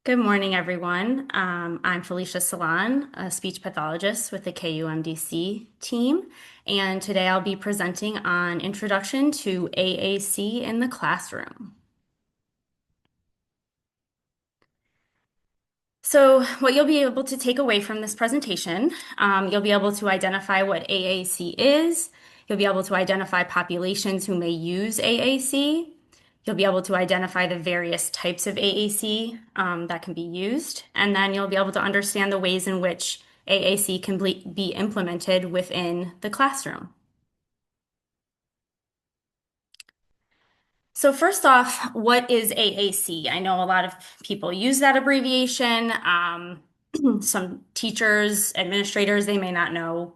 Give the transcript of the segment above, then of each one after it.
Good morning, everyone. I'm Felicia Selan, a speech pathologist with the KUMDC team, and today I'll be presenting on Introduction to AAC in the Classroom. So what you'll be able to take away from this presentation, you'll be able to identify what AAC is, you'll be able to identify populations who may use AAC, you'll be able to identify the various types of AAC that can be used, and then you'll be able to understand the ways in which AAC can be implemented within the classroom. So first off, what is AAC? I know a lot of people use that abbreviation. Some teachers, administrators, they may not know,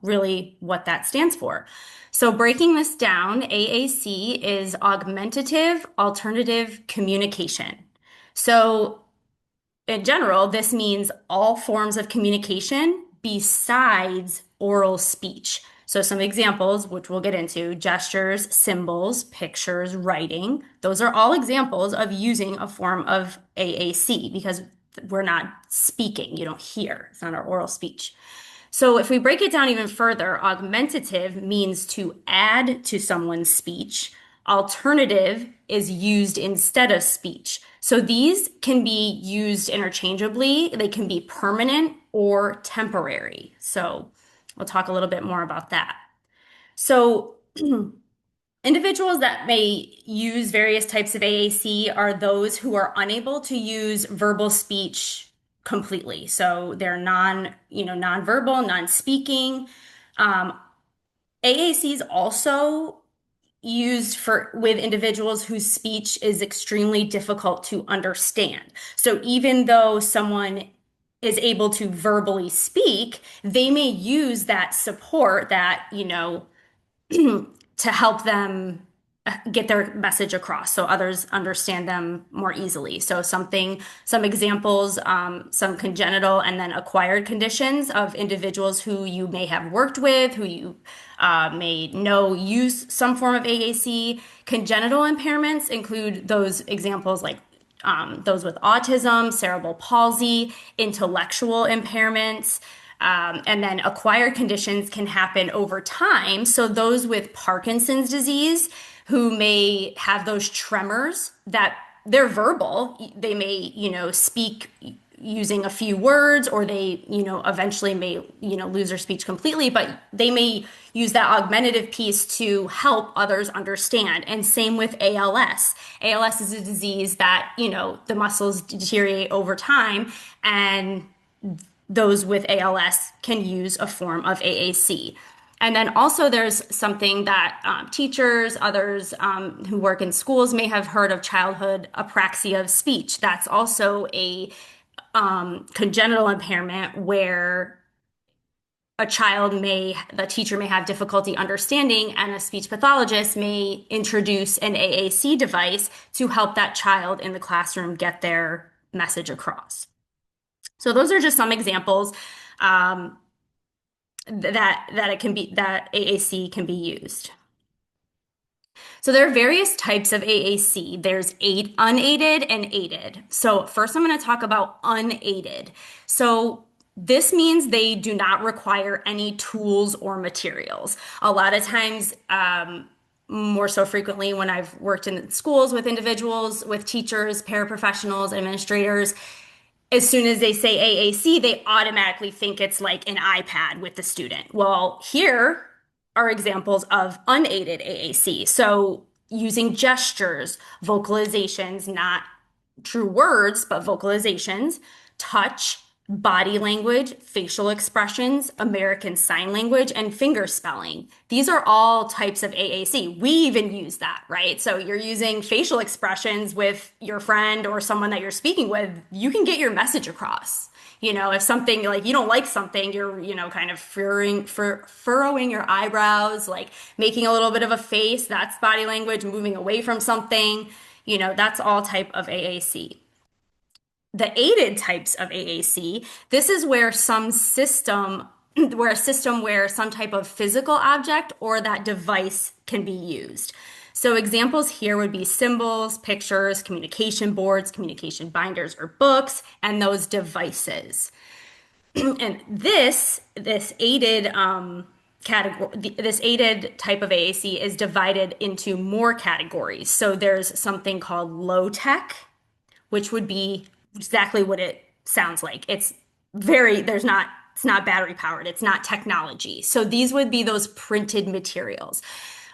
really what that stands for. So breaking this down, AAC is augmentative alternative communication. So in general, this means all forms of communication besides oral speech. So some examples, which we'll get into, gestures, symbols, pictures, writing. Those are all examples of using a form of AAC because we're not speaking. You don't hear. It's not our oral speech. So if we break it down even further, augmentative means to add to someone's speech. Alternative is used instead of speech. So these can be used interchangeably. They can be permanent or temporary. So we'll talk a little bit more about that. So individuals that may use various types of AAC are those who are unable to use verbal speech completely. So they're nonverbal, non-speaking. AAC is also used with individuals whose speech is extremely difficult to understand. So even though someone is able to verbally speak, they may use that support that, to help them get their message across so others understand them more easily. So some examples, some congenital and then acquired conditions of individuals who you may have worked with, who you may know use some form of AAC. Congenital impairments include those examples like those with autism, cerebral palsy, intellectual impairments. And then acquired conditions can happen over time. So those with Parkinson's disease who may have those tremors that they're verbal, they may, speak using a few words, or they, eventually may, lose their speech completely, but they may use that augmentative piece to help others understand. And same with ALS. ALS is a disease that, the muscles deteriorate over time, and those with ALS can use a form of AAC. And then also there's something that teachers, others who work in schools may have heard of, childhood apraxia of speech. That's also a congenital impairment where the teacher may have difficulty understanding, and a speech pathologist may introduce an AAC device to help that child in the classroom get their message across. So those are just some examples that AAC can be used. So there are various types of AAC. There's unaided and aided. So first I'm going to talk about unaided. So this means they do not require any tools or materials. A lot of times, more so frequently when I've worked in schools with individuals, with teachers, paraprofessionals, administrators, as soon as they say AAC, they automatically think it's like an iPad with the student. Well, here are examples of unaided AAC. So using gestures, vocalizations, not true words, but vocalizations, touch, body language, facial expressions, American Sign Language, and finger spelling. These are all types of AAC. We even use that, right? So you're using facial expressions with your friend or someone that you're speaking with, you can get your message across. If something like you don't like something, you're, kind of furrowing your eyebrows, like making a little bit of a face, that's body language, moving away from something, that's all type of AAC. The aided types of AAC, this is where where some type of physical object or that device can be used. So examples here would be symbols, pictures, communication boards, communication binders or books, and those devices. And this aided category, this aided type of AAC is divided into more categories. So there's something called low tech, which would be exactly what it sounds like. It's not battery powered, it's not technology. So these would be those printed materials.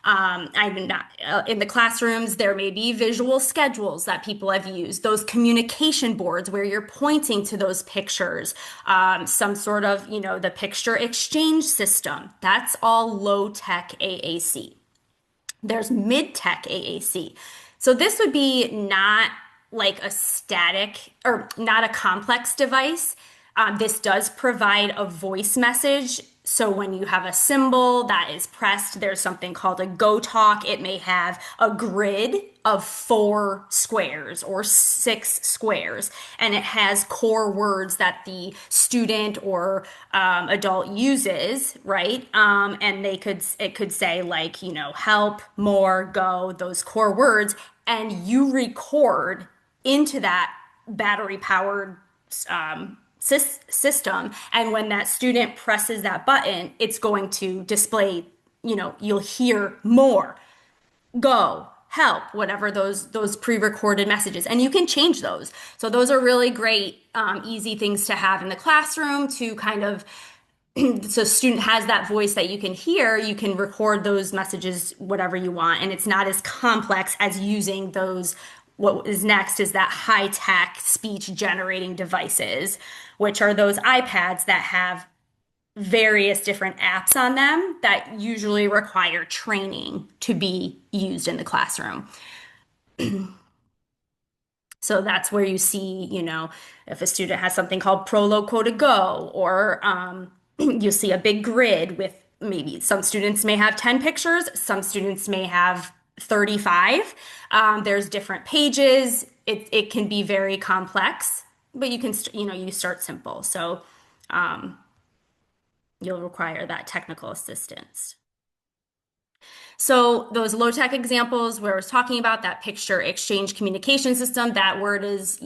I'm not in the classrooms, there may be visual schedules that people have used, those communication boards where you're pointing to those pictures, some sort of, the picture exchange system. That's all low tech AAC. There's mid-tech AAC. So this would be not like a static or not a complex device. This does provide a voice message. So when you have a symbol that is pressed, there's something called a go talk. It may have a grid of 4 squares or 6 squares, and it has core words that the student or adult uses, right? And it could say like, help, more, go, those core words, and you record into that battery powered system. And when that student presses that button, it's going to display, you'll hear more, go, help, whatever those pre-recorded messages. And you can change those. So those are really great, easy things to have in the classroom to kind of so student has that voice that you can hear, you can record those messages whatever you want, and it's not as complex as using those. What is next is that high-tech speech generating devices, which are those iPads that have various different apps on them that usually require training to be used in the classroom. So that's where you see, if a student has something called Proloco to Go, or you'll see a big grid with maybe some students may have 10 pictures, some students may have 35. There's different pages. It can be very complex, but you can, you start simple. So you'll require that technical assistance. So those low-tech examples where I was talking about that picture exchange communication system, that word is,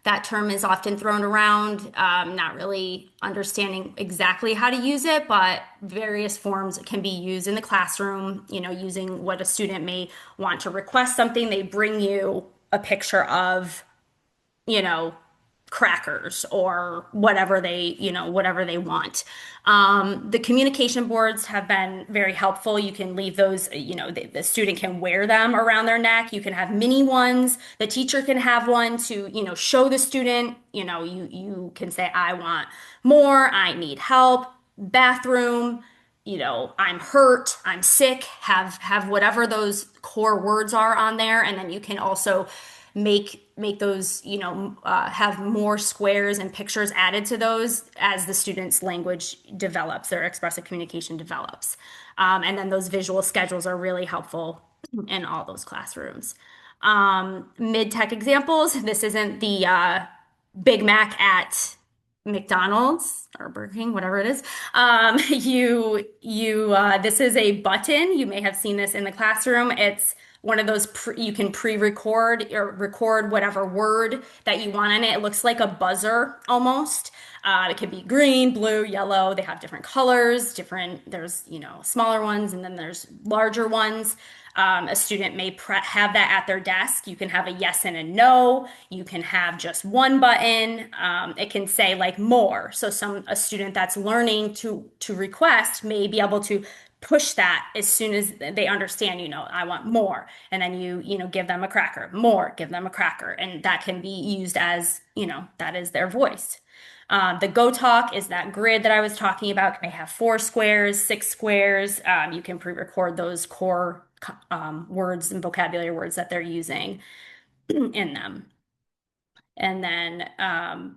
that term is often thrown around, not really understanding exactly how to use it, but various forms can be used in the classroom, using what a student may want to request something. They bring you a picture of, crackers or whatever they want. The communication boards have been very helpful. You can leave those, the student can wear them around their neck. You can have mini ones. The teacher can have one to, show the student, you can say, I want more, I need help, bathroom, I'm hurt, I'm sick, have whatever those core words are on there. And then you can also make those, have more squares and pictures added to those as the student's language develops, their expressive communication develops. And then those visual schedules are really helpful in all those classrooms. Mid-tech examples, this isn't the Big Mac at McDonald's or Burger King, whatever it is. This is a button. You may have seen this in the classroom. It's one of those you can pre-record or record whatever word that you want in it. It looks like a buzzer almost. It could be green, blue, yellow. They have different colors, there's, smaller ones and then there's larger ones. A student may have that at their desk. You can have a yes and a no. You can have just one button. It can say like more. So a student that's learning to request may be able to push that as soon as they understand, I want more. And then you give them a cracker, more, give them a cracker. And that can be used as, that is their voice. The Go Talk is that grid that I was talking about. It may have 4 squares, 6 squares. You can pre-record those core words and vocabulary words that they're using in them. And then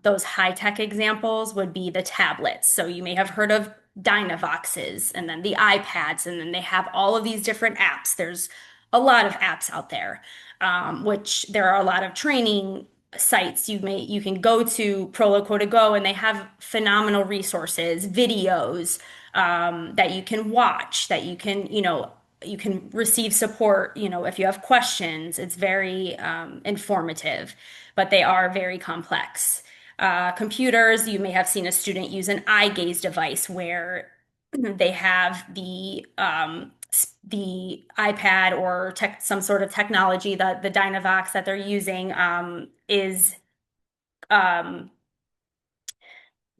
those high-tech examples would be the tablets. So you may have heard of Dynavoxes and then the iPads, and then they have all of these different apps. There's a lot of apps out there, which there are a lot of training sites. You can go to Proloco to Go, and they have phenomenal resources, videos that you can watch, that you can, you can receive support, if you have questions. It's very informative, but they are very complex. Computers, you may have seen a student use an eye gaze device where they have the iPad or some sort of technology, the Dynavox that they're using is um,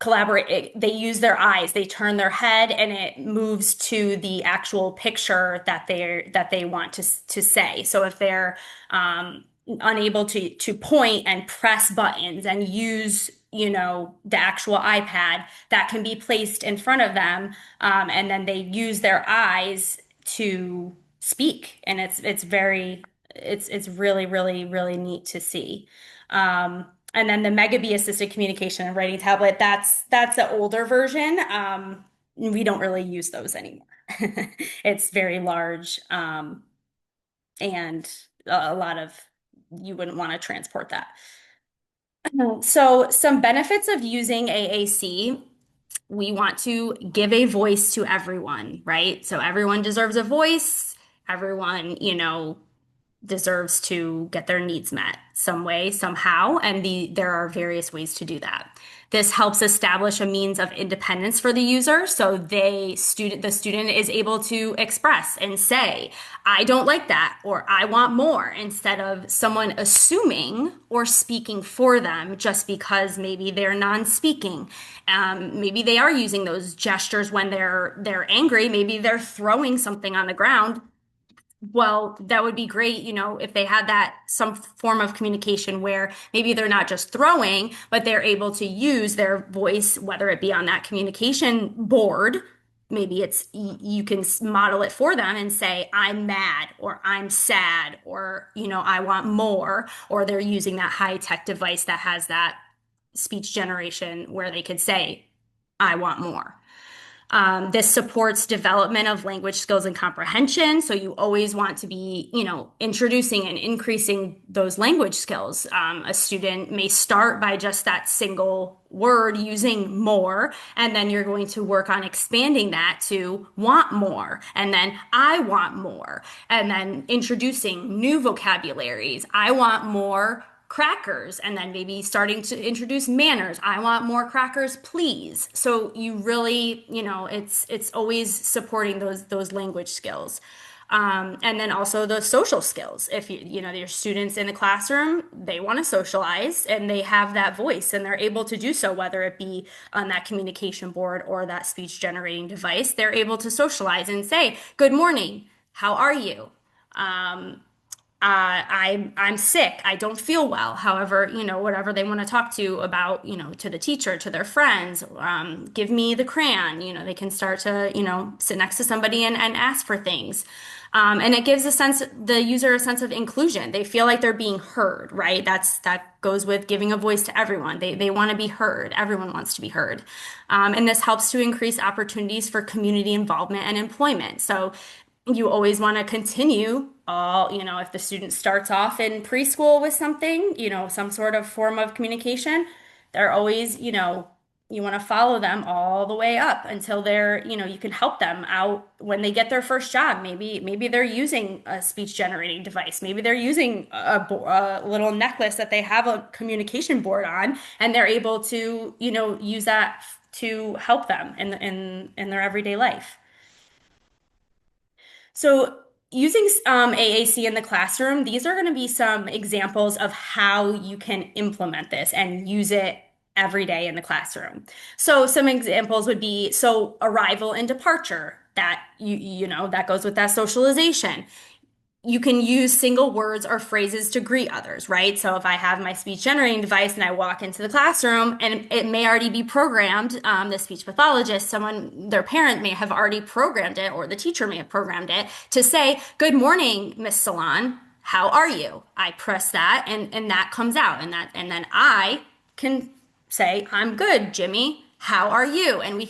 they use their eyes, they turn their head, and it moves to the actual picture that they want to say. So if they're unable to point and press buttons and use the actual iPad, that can be placed in front of them, and then they use their eyes to speak, and it's really, really, really neat to see. And then the Megabee assisted communication and writing tablet, that's the older version. We don't really use those anymore. It's very large, and a lot of you wouldn't want to transport that. So some benefits of using AAC, we want to give a voice to everyone, right? So everyone deserves a voice. Everyone, deserves to get their needs met some way, somehow, and there are various ways to do that. This helps establish a means of independence for the user, so the student is able to express and say, I don't like that, or I want more, instead of someone assuming or speaking for them just because maybe they're non-speaking. Maybe they are using those gestures when they're angry. Maybe they're throwing something on the ground. Well, that would be great, if they had that some form of communication where maybe they're not just throwing, but they're able to use their voice, whether it be on that communication board. Maybe you can model it for them and say, I'm mad, or I'm sad, or, I want more, or they're using that high-tech device that has that speech generation where they could say, I want more. This supports development of language skills and comprehension. So you always want to be, introducing and increasing those language skills. A student may start by just that single word using more, and then you're going to work on expanding that to want more, and then I want more, and then introducing new vocabularies. I want more crackers, and then maybe starting to introduce manners. I want more crackers, please. So you really, it's always supporting those language skills. And then also the social skills. If your students in the classroom, they want to socialize and they have that voice and they're able to do so, whether it be on that communication board or that speech generating device, they're able to socialize and say, good morning, how are you? I'm sick. I don't feel well. However, whatever they want to talk to about, to the teacher, to their friends, give me the crayon. They can start to, sit next to somebody and ask for things. And it gives the user a sense of inclusion. They feel like they're being heard, right? That goes with giving a voice to everyone. They want to be heard. Everyone wants to be heard. And this helps to increase opportunities for community involvement and employment. So you always want to continue if the student starts off in preschool with something, some sort of form of communication, they're always, you want to follow them all the way up until you can help them out when they get their first job. Maybe they're using a speech generating device. Maybe they're using a little necklace that they have a communication board on, and they're able to, use that to help them in their everyday life. So, using AAC in the classroom, these are going to be some examples of how you can implement this and use it every day in the classroom. So, some examples would be arrival and departure. That that goes with that socialization. You can use single words or phrases to greet others, right? So if I have my speech generating device and I walk into the classroom and it may already be programmed, the speech pathologist, their parent may have already programmed it, or the teacher may have programmed it to say, good morning, Miss Selan, how are you? I press that and that comes out, and then I can say, I'm good, Jimmy, how are you? And we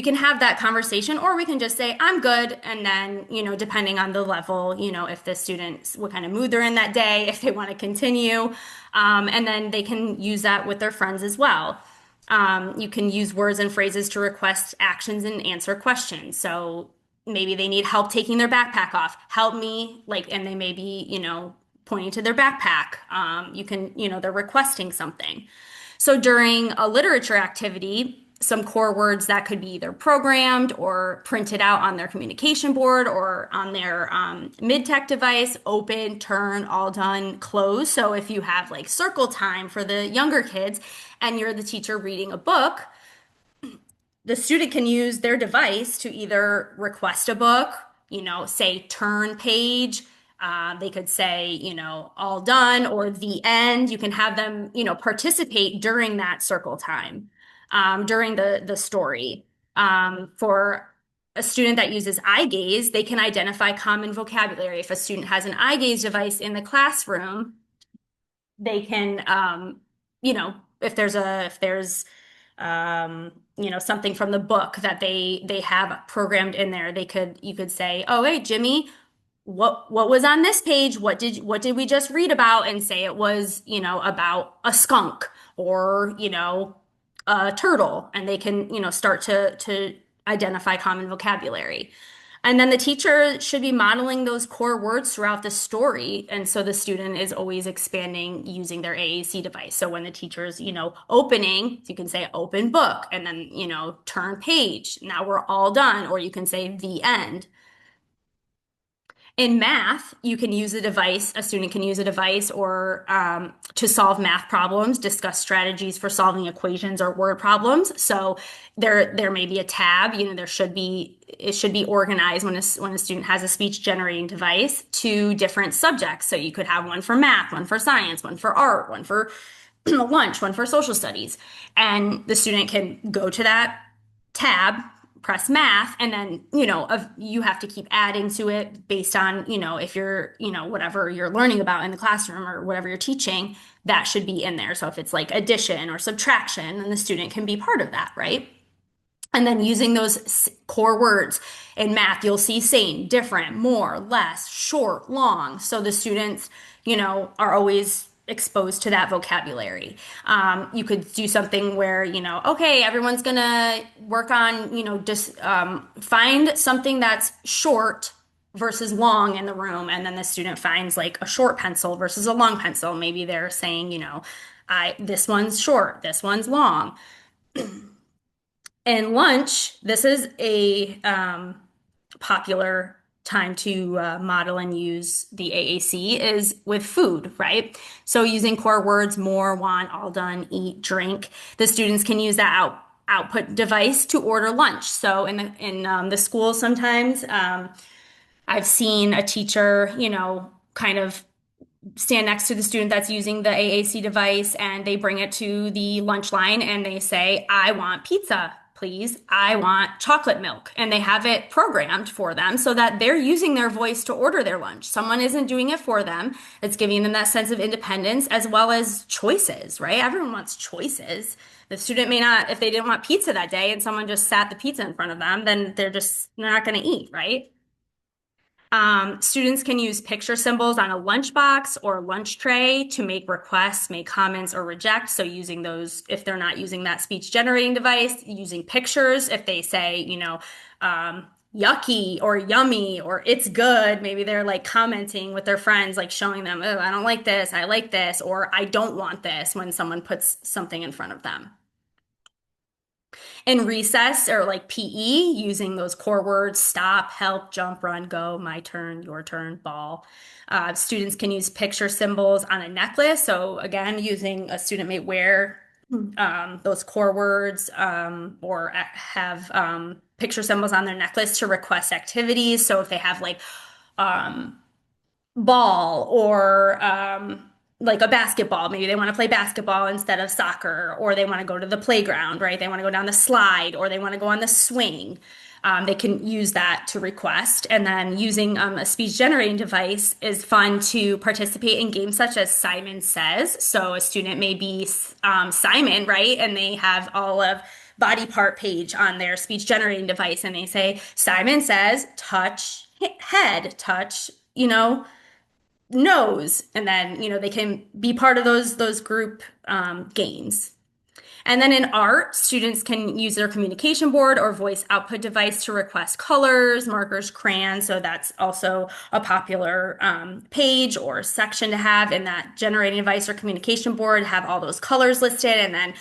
can have that conversation, or we can just say, I'm good. And then, depending on the level, if the students, what kind of mood they're in that day, if they want to continue. And then they can use that with their friends as well. You can use words and phrases to request actions and answer questions. So maybe they need help taking their backpack off. Help me, like, and they may be, pointing to their backpack. You can, they're requesting something. So during a literature activity, some core words that could be either programmed or printed out on their communication board or on their mid-tech device: open, turn, all done, close. So if you have like circle time for the younger kids and you're the teacher reading a book, the student can use their device to either request a book, say turn page. They could say, all done or the end. You can have them, participate during that circle time, during the story. For a student that uses eye gaze, they can identify common vocabulary. If a student has an eye gaze device in the classroom, they can, if there's something from the book that they have programmed in there, you could say, oh, hey, Jimmy, what was on this page? What did we just read about? And say it was, about a skunk or, a turtle. And they can, start to identify common vocabulary. And then the teacher should be modeling those core words throughout the story. And so the student is always expanding using their AAC device. So when the teacher's, opening, you can say open book and then, turn page. Now we're all done. Or you can say the end. In math, you can use a device, a student can use a device or to solve math problems, discuss strategies for solving equations or word problems. So there may be a tab, it should be organized when a student has a speech generating device to different subjects. So you could have one for math, one for science, one for art, one for lunch, one for social studies. And the student can go to that tab, press math, and then, you have to keep adding to it based on, if you're, whatever you're learning about in the classroom or whatever you're teaching, that should be in there. So if it's like addition or subtraction, then the student can be part of that, right? And then using those core words in math, you'll see same, different, more, less, short, long. So the students, are always exposed to that vocabulary. You could do something where, okay, everyone's gonna work on, just find something that's short versus long in the room. And then the student finds like a short pencil versus a long pencil. Maybe they're saying, this one's short, this one's long. And lunch, this is a popular time to model and use the AAC is with food, right? So using core words, more, want, all done, eat, drink. The students can use that output device to order lunch. So in the school sometimes I've seen a teacher, kind of stand next to the student that's using the AAC device and they bring it to the lunch line and they say, I want pizza, please. I want chocolate milk. And they have it programmed for them so that they're using their voice to order their lunch. Someone isn't doing it for them. It's giving them that sense of independence as well as choices, right? Everyone wants choices. The student may not, if they didn't want pizza that day and someone just sat the pizza in front of them, then they're not going to eat, right? Students can use picture symbols on a lunchbox or lunch tray to make requests, make comments, or reject. So using those, if they're not using that speech generating device, using pictures, if they say, yucky or yummy or it's good, maybe they're like commenting with their friends, like showing them, oh, I don't like this, I like this, or I don't want this when someone puts something in front of them. In recess or like PE, using those core words: stop, help, jump, run, go, my turn, your turn, ball. Students can use picture symbols on a necklace. So again, using a student may wear those core words or have picture symbols on their necklace to request activities. So if they have like ball or like a basketball. Maybe they want to play basketball instead of soccer, or they want to go to the playground, right? They want to go down the slide, or they want to go on the swing. They can use that to request. And then using a speech generating device is fun to participate in games such as Simon Says. So a student may be Simon, right? And they have all of body part page on their speech generating device. And they say, Simon says, touch head, touch, nose. And then, they can be part of those group games. And then in art, students can use their communication board or voice output device to request colors, markers, crayons. So that's also a popular page or section to have in that generating device or communication board, have all those colors listed. And then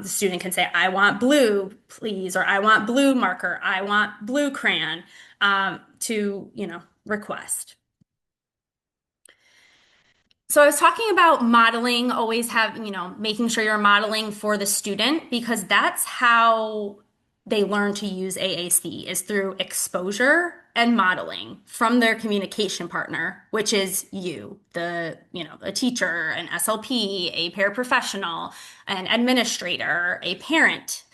the student can say, I want blue, please, or I want blue marker, I want blue crayon to, request. So I was talking about modeling, always have, making sure you're modeling for the student because that's how they learn to use AAC is through exposure and modeling from their communication partner, which is you, a teacher, an SLP, a paraprofessional, an administrator, a parent,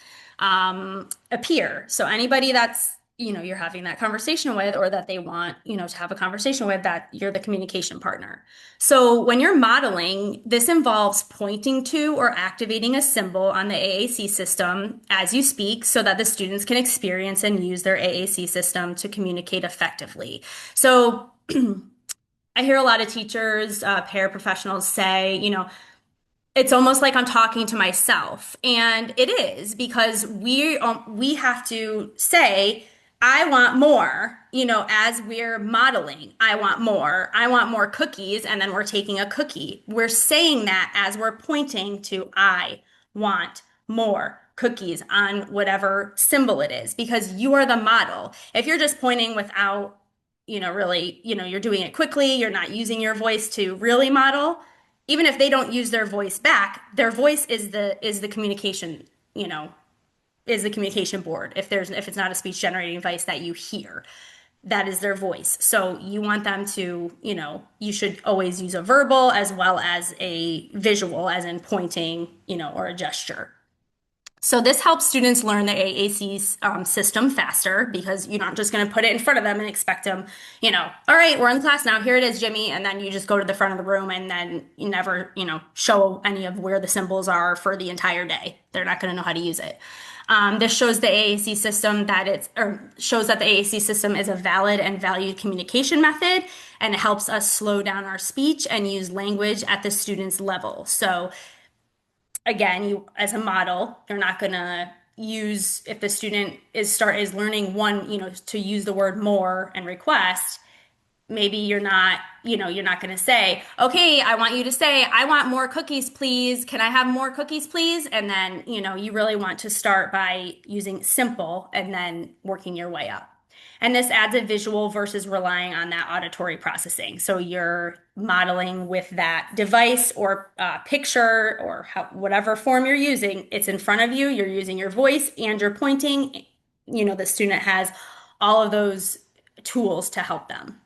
a peer. So anybody that's you're having that conversation with or that they want, to have a conversation with that you're the communication partner. So when you're modeling, this involves pointing to or activating a symbol on the AAC system as you speak so that the students can experience and use their AAC system to communicate effectively. So I hear a lot of teachers, paraprofessionals say, it's almost like I'm talking to myself. And it is because we have to say, I want more, as we're modeling. I want more. I want more cookies. And then we're taking a cookie. We're saying that as we're pointing to, I want more cookies on whatever symbol it is, because you are the model. If you're just pointing without, really, you're doing it quickly, you're not using your voice to really model, even if they don't use their voice back, their voice is the communication, is the communication board. If it's not a speech generating device that you hear, that is their voice. So you want them to, you should always use a verbal as well as a visual, as in pointing, or a gesture. So this helps students learn the AAC system faster because you're not just going to put it in front of them and expect them, all right, we're in class now. Here it is, Jimmy. And then you just go to the front of the room and then you never, show any of where the symbols are for the entire day. They're not going to know how to use it. This shows the AAC system shows that the AAC system is a valid and valued communication method, and it helps us slow down our speech and use language at the student's level. So again, you as a model, you're not gonna use if the student is learning to use the word more and request, maybe you're not going to say, okay, I want you to say, I want more cookies, please. Can I have more cookies, please? And then, you really want to start by using simple and then working your way up. And this adds a visual versus relying on that auditory processing. So you're modeling with that device or picture or whatever form you're using, it's in front of you, you're using your voice and you're pointing, the student has all of those tools to help them.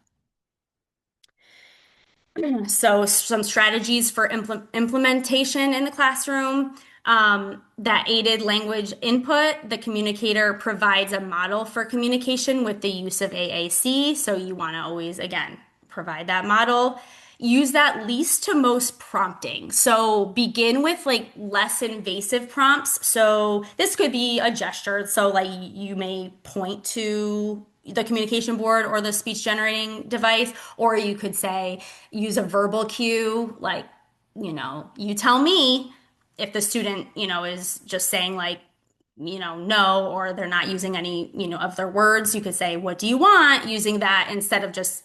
So some strategies for implementation in the classroom that aided language input. The communicator provides a model for communication with the use of AAC. So you want to always, again, provide that model. Use that least to most prompting. So begin with like less invasive prompts. So this could be a gesture. So like you may point to the communication board or the speech generating device, or you could say, use a verbal cue, like, you tell me if the student, is just saying like, no, or they're not using any, of their words, you could say, what do you want? Using that instead of just,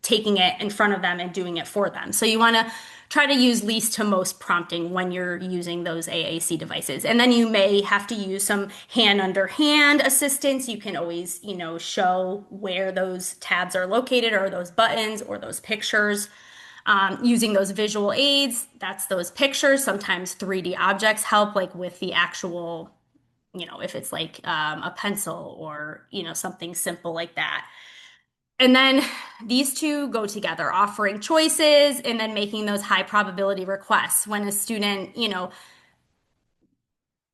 taking it in front of them and doing it for them. So you want to try to use least to most prompting when you're using those AAC devices. And then you may have to use some hand under hand assistance. You can always, show where those tabs are located or those buttons or those pictures. Using those visual aids, that's those pictures. Sometimes 3D objects help, like with the actual, if it's like a pencil or, something simple like that. And then these two go together, offering choices and then making those high probability requests. When a student,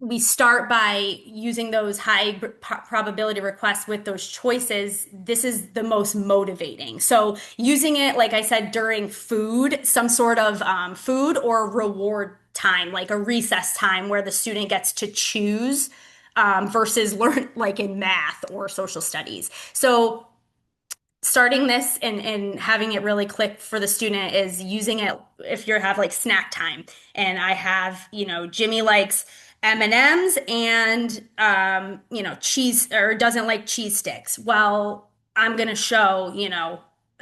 we start by using those high probability requests with those choices. This is the most motivating. So using it, like I said, during some sort of food or reward time, like a recess time where the student gets to choose versus learn like in math or social studies. So starting this and having it really click for the student is using it if you have like snack time. And I have, Jimmy likes M&Ms and cheese or doesn't like cheese sticks. Well, I'm gonna show,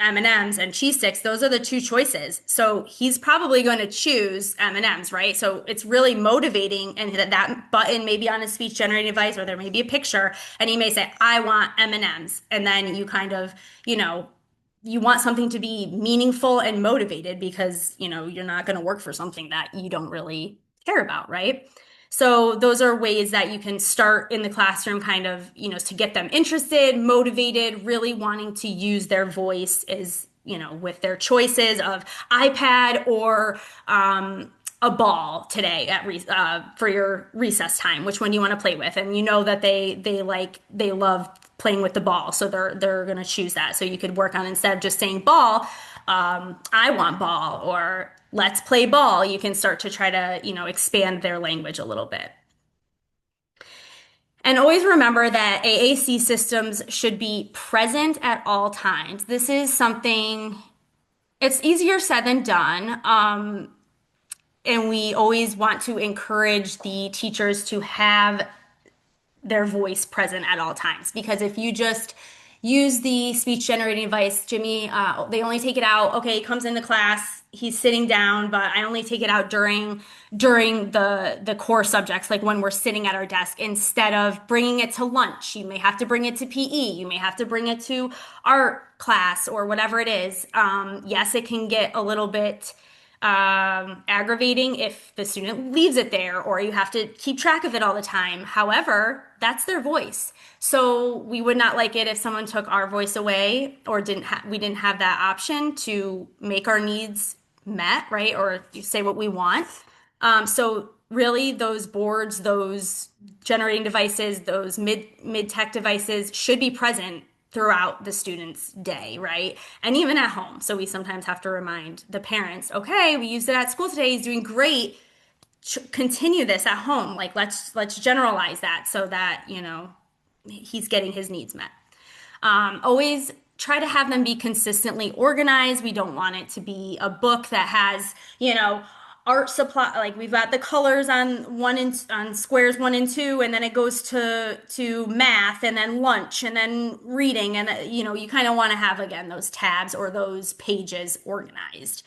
M&Ms and cheese sticks. Those are the two choices. So he's probably going to choose M&Ms, right? So it's really motivating, and that button may be on his speech generating device, or there may be a picture, and he may say, "I want M&Ms," and then you kind of, you know, you want something to be meaningful and motivated because, you're not going to work for something that you don't really care about, right? So those are ways that you can start in the classroom kind of, to get them interested, motivated, really wanting to use their voice is, with their choices of iPad or a ball today for your recess time. Which one do you want to play with? And you know that they love playing with the ball, so they're going to choose that. So you could work on, instead of just saying ball, I want ball, or let's play ball. You can start to try to, expand their language a little bit. And always remember that AAC systems should be present at all times. This is something, it's easier said than done. And we always want to encourage the teachers to have their voice present at all times. Because if you just use the speech generating device, Jimmy, they only take it out. Okay, he comes into class, he's sitting down, but I only take it out during the core subjects, like when we're sitting at our desk, instead of bringing it to lunch. You may have to bring it to PE. You may have to bring it to art class or whatever it is. Yes, it can get a little bit aggravating if the student leaves it there or you have to keep track of it all the time. However, that's their voice. So we would not like it if someone took our voice away or we didn't have that option to make our needs met, right? Or say what we want. So really those boards, those generating devices, those mid-tech devices should be present throughout the student's day, right? And even at home. So we sometimes have to remind the parents, okay, we used it at school today. He's doing great. Continue this at home. Like let's generalize that so that, he's getting his needs met. Always try to have them be consistently organized. We don't want it to be a book that has, art supply, like we've got the colors on squares 1 and 2, and then it goes to math, and then lunch, and then reading, and you kind of want to have, again, those tabs or those pages organized.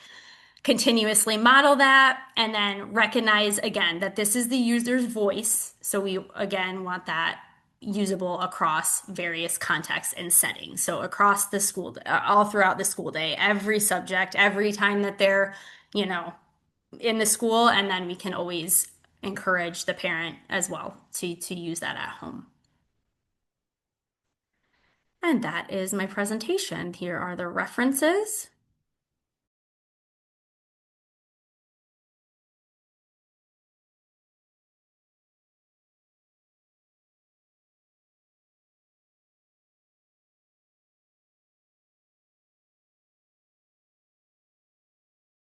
Continuously model that, and then recognize again that this is the user's voice. So we again want that usable across various contexts and settings. So across the school, all throughout the school day, every subject, every time that they're, in the school, and then we can always encourage the parent as well to use that at home. And that is my presentation. Here are the references.